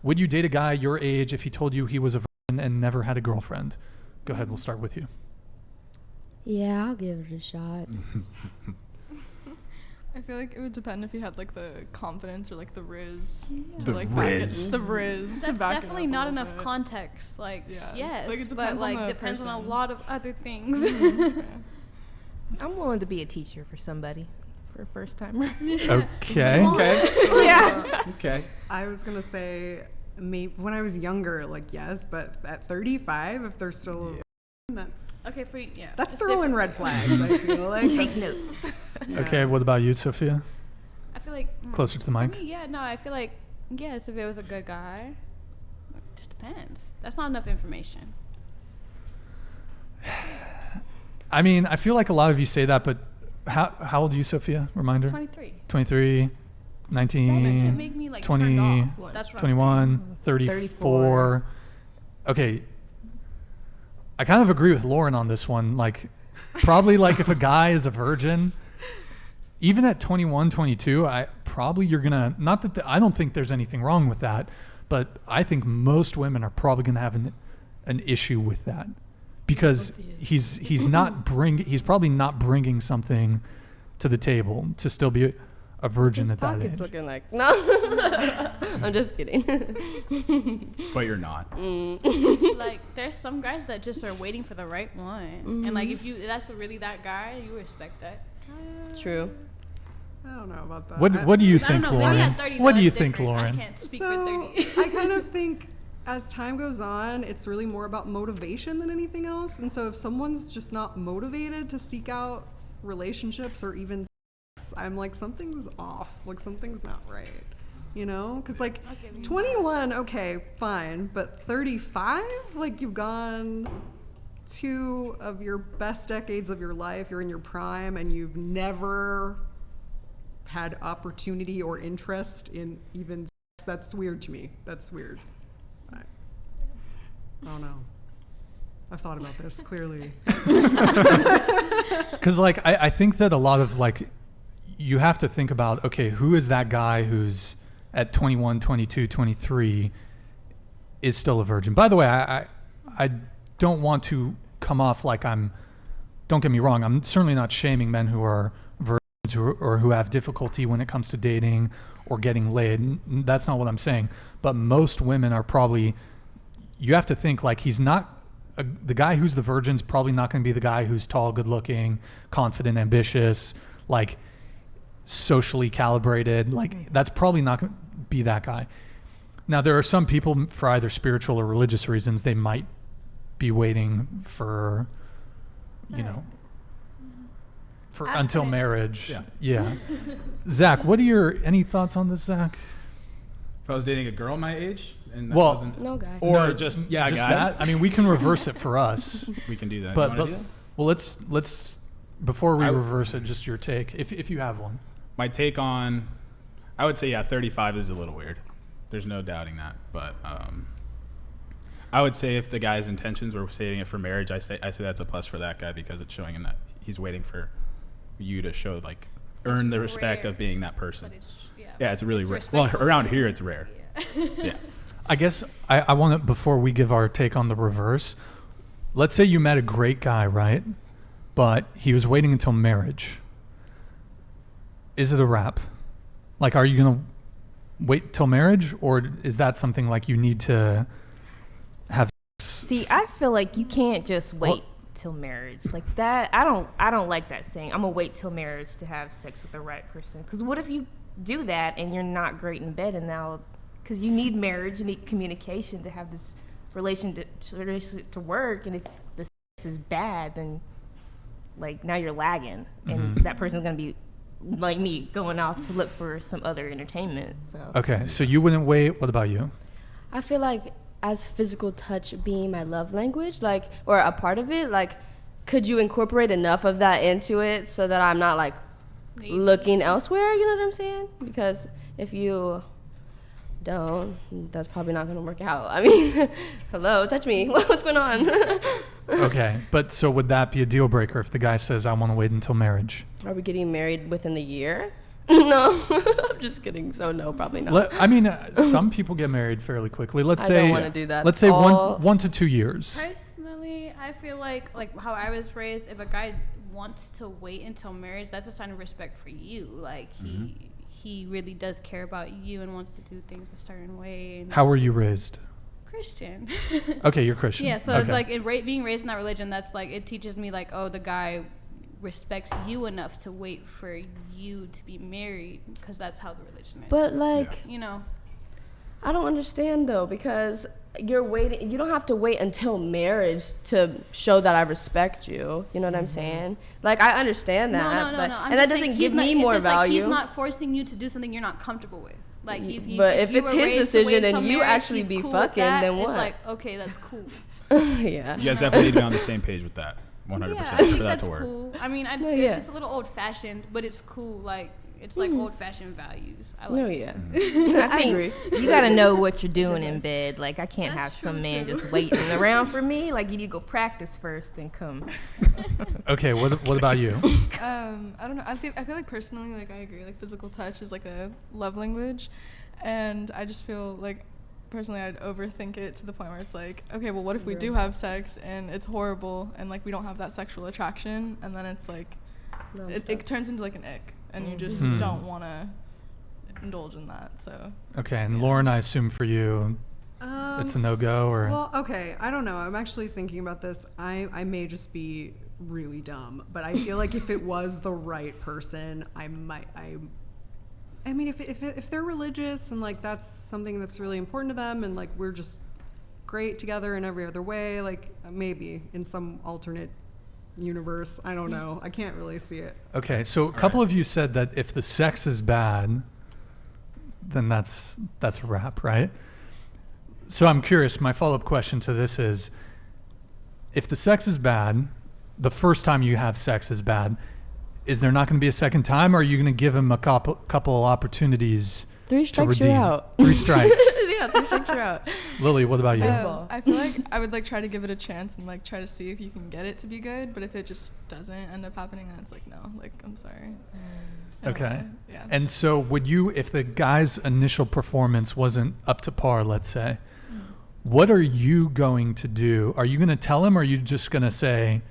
would you date a guy your age if he told you he was a virgin and never had a girlfriend? Go ahead, we'll start with you. Yeah, I'll give it a shot. I feel like it would depend if he had like the confidence or like the riz to The like riz. the riz to That's back definitely it up not a little enough bit. context. Like, Yeah. yes, Like, it but depends on like the depends on a person. lot of other things. Yeah. I'm willing to be a teacher for somebody for a first timer. Okay. Okay. Yeah. Okay. I was gonna say maybe when I was younger, like yes, but at 35, if they're still, that's Okay, for yeah. that's it's throwing different. red flags. I feel like Take notes. Yeah. Okay, what about you, Sophia? I feel like Closer to the for mic. me, yeah, no, I feel like yes, if it was a good guy, it just depends. That's not enough information. I mean, I feel like a lot of you say that, but how old are you, Sophia? Reminder? 23. 23, That 19, doesn't make me like 20, turned off. That's what 21, 34. Okay. I kind of agree with Lauren on this one. Like, probably like if a guy is a virgin, even at 21, 22, you're going to, not that I don't think there's anything wrong with that, but I think most women are probably going to have an issue with that because he's probably not bringing something to the table to still be a virgin His at that pocket's age. looking like no. I'm just kidding. But you're not. Like there's some guys that just are waiting for the right one, and like if that's really that guy, you respect that. True. I don't know about that. What do you I don't think, know. Maybe Lauren? at 30, What though, do you it's think, different. Lauren? I can't speak So for 30. I kind of think as time goes on, it's really more about motivation than anything else. And so if someone's just not motivated to seek out relationships or even sex, I'm like, something's off. Like something's not right. You know? Because like 21, okay, fine. But 35, like you've gone 2 of your best decades of your life. You're in your prime and you've never had opportunity or interest in even sex. That's weird to me. That's weird. I don't know. I've thought about this clearly. Because like I think that a lot of like you have to think about, okay, who is that guy who's at 21, 22, 23 is still a virgin? By the way, I don't want to come off like don't get me wrong, I'm certainly not shaming men who are virgins or who have difficulty when it comes to dating or getting laid. That's not what I'm saying. But most women are probably, you have to think like he's not, the guy who's the virgin's probably not going to be the guy who's tall, good looking, confident, ambitious, like socially calibrated. Like that's probably not going to be that guy. Now there are some people for either spiritual or religious reasons, they might be waiting for, you know, for until marriage. Yeah. Zach, what are any thoughts on this, Zach? If I was dating a girl my age and that Well, wasn't, No guy. or No, just just guy, that. I mean, we can reverse it for us, we can do that. but You wanna do that? well, let's before we I- reverse it, just your take, if you have one. My take on, I would say 35 is a little weird. There's no doubting that, but I would say if the guy's intentions were saving it for marriage, I say that's a plus for that guy because it's showing him that he's waiting for you to show like earn the respect rare. of being that person. But it's It's really it's rare. Well, respectful. around here it's rare. Yeah. Yeah. I guess I want to, before we give our take on the reverse, let's say you met a great guy, right? But he was waiting until marriage. Is it a wrap? Like, are you going to wait till marriage, or is that something like you need to have sex? See, I feel like you can't just wait till marriage like that. I don't like that saying. I'm gonna wait till marriage to have sex with the right person. Because what if you do that and you're not great in bed, and now, because you need marriage, you need communication to have this relationship to work, and if the sex is bad, then like now you're lagging, and that person's gonna be like me going off to look for some other entertainment. So Okay, so you wouldn't wait. What about you? I feel like as physical touch being my love language, like, or a part of it, like, could you incorporate enough of that into it so that I'm not like looking elsewhere? You know what I'm saying? Because if you don't, that's probably not going to work out. I mean, hello, touch me. What's going on? Okay, but so would that be a deal breaker if the guy says, I want to wait until marriage? Are we getting married within the year? No, I'm just kidding. So no, probably not. I mean, some people get married fairly quickly. Let's I say don't wanna do that. Let's say All- 1 to 2 years. Personally, I feel like how I was raised, if a guy wants to wait until marriage, that's a sign of respect for you. Like he really does care about you and wants to do things a certain way. And How were you raised? Christian. Okay, you're Christian. Yeah, so okay. it's like being raised in that religion. That's like it teaches me like, oh, the guy respects you enough to wait for you to be married because that's how the religion is. But like, you know, I don't understand though, because you're waiting. You don't have to wait until marriage to show that I respect you. You know what I'm saying? Like, I understand that, no. but I'm and that just saying doesn't give he's not- me it's more just like value. he's not forcing you to do something you're not comfortable with. Like, if you, But if you it's were his raised to wait decision and until you marriage, actually he's be cool with fucking, that, then it's what? like, okay, that's cool. Yeah. You guys definitely need to be on the same page with that. 100% Yeah, I for think that that's to work. cool. I mean, yeah. it's a little old-fashioned, but it's cool. Like, it's like old-fashioned values. I like No, it. yeah. I agree. You gotta know what you're doing in bed. Like, I can't That's have some true, man too. just waiting around for me. Like, you need to go practice first, then come. Okay, what about you? I don't know. I feel like personally, like I agree. Like physical touch is like a love language, and I just feel like personally I'd overthink it to the point where it's like, okay, well, what if we do have sex and it's horrible and like we don't have that sexual attraction, and then it's like it turns into like an ick, and you just don't want to indulge in that. So Okay, and Lauren, I assume for you, it's a no-go, or Well, okay, I don't know. I'm actually thinking about this. I may just be really dumb, but I feel like if it was the right person, I mean, if they're religious and like that's something that's really important to them, and like we're just great together in every other way, like maybe in some alternate universe, I don't know. I can't really see it. okay. So a couple of you said that if the sex is bad, then that's a wrap, right? So I'm curious. My follow-up question to this is, if the sex is bad, the first time you have sex is bad, is there not going to be a second time, or are you going to give him a couple opportunities 3 to strikes, redeem? you're out. 3 strikes. Yeah, 3 strikes, you're out. Lily, what about you? I feel like I would like try to give it a chance and like try to see if you can get it to be good. But if it just doesn't end up happening, then it's like no. Like I'm sorry. Okay. Yeah. And so would you, if the guy's initial performance wasn't up to par, let's say, what are you going to do? Are you going to tell him, or are you just going to say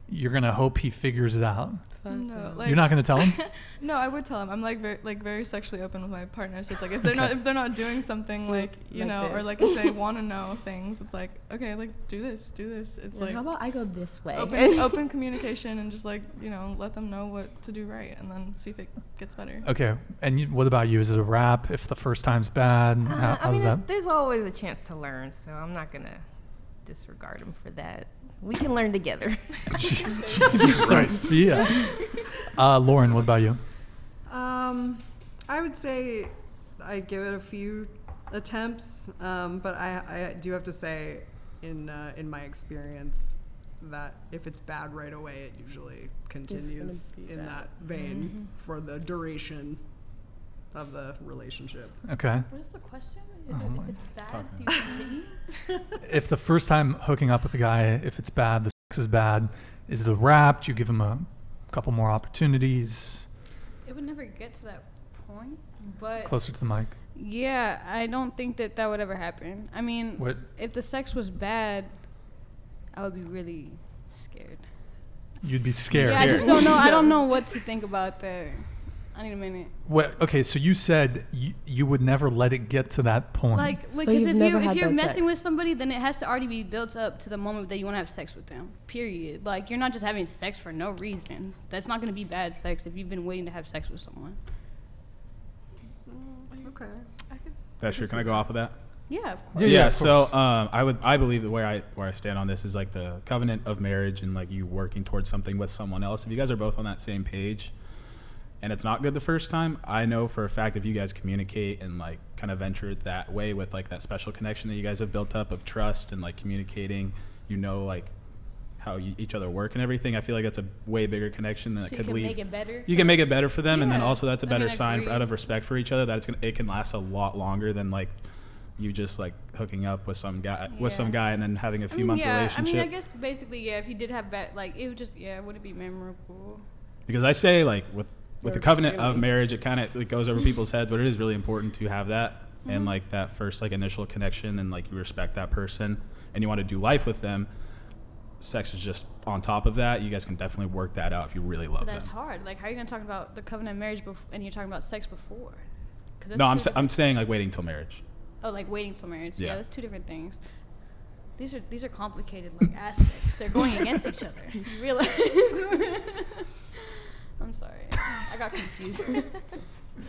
you're going to hope he figures it out? No, like, You're not going to tell him? No, I would tell him. I'm like very sexually open with my partner. So it's like if they're not doing something like you Like know, or this. like if they want to know things, it's like okay, like do this. It's Like, like how about I go this way? open communication and just like you know let them know what to do right, and then see if it gets better. Okay. And what about you? Is it a wrap if the first time's bad? I How's mean, that? there's always a chance to learn, so I'm not gonna disregard him for that. We can learn together. Jesus Christ. Yeah. Lauren, what about you? I would say I'd give it a few attempts, but I do have to say, in my experience, that if it's bad right away, it usually continues be in bad. that vein for the duration of the relationship. Okay. What is the question? Oh If it's bad, do you continue? If the first time hooking up with a guy, if it's bad, the sex is bad, is it a wrap? Do you give him a couple more opportunities? It would never get to that point, but Closer to the mic. yeah, I don't think that would ever happen. I mean, What? if the sex was bad, I would be really scared. You'd be scared. Yeah, I just don't know. I don't know what to think about that. I need a minute. Okay, so you said you would never let it get to that point. Like, So because you've if never you're had bad messing sex? with somebody, then it has to already be built up to the moment that you want to have sex with them. Period. Like, you're not just having sex for no reason. That's not going to be bad sex if you've been waiting to have sex with someone. Okay. That's true. Can I go off of that? Yeah, of course. Yeah, Yeah. of So course. I believe that where I stand on this is like the covenant of marriage and like you working towards something with someone else. If you guys are both on that same page, and it's not good the first time, I know for a fact if you guys communicate and like kind of venture that way with like that special connection that you guys have built up of trust and like communicating, you know, like how each other work and everything. I feel like that's a way bigger connection that So you could can leave. make it better. You can make it better for them, and then Yeah. also that's a I better mean, I sign agree. out of respect for each other that it can last a lot longer than like you just like hooking up with some guy and then having a few month relationship. I mean, I guess basically, yeah. If you did have bad, like it would just, yeah, it wouldn't be memorable. Because I say like with with the covenant of marriage, it goes over people's heads, but it is really important to have that and like that first like initial connection, and like you respect that person and you want to do life with them. Sex is just on top of that. You guys can definitely work that out if you really love But them. that's hard. Like, how are you gonna talk about the covenant of marriage and you're talking about sex before? 'Cause that's No, two I'm different- saying like waiting till marriage. Oh, like waiting till marriage. Yeah, Yeah. that's two different things. These are complicated like aspects. They're going against each other. You realize? I'm sorry. I got confused.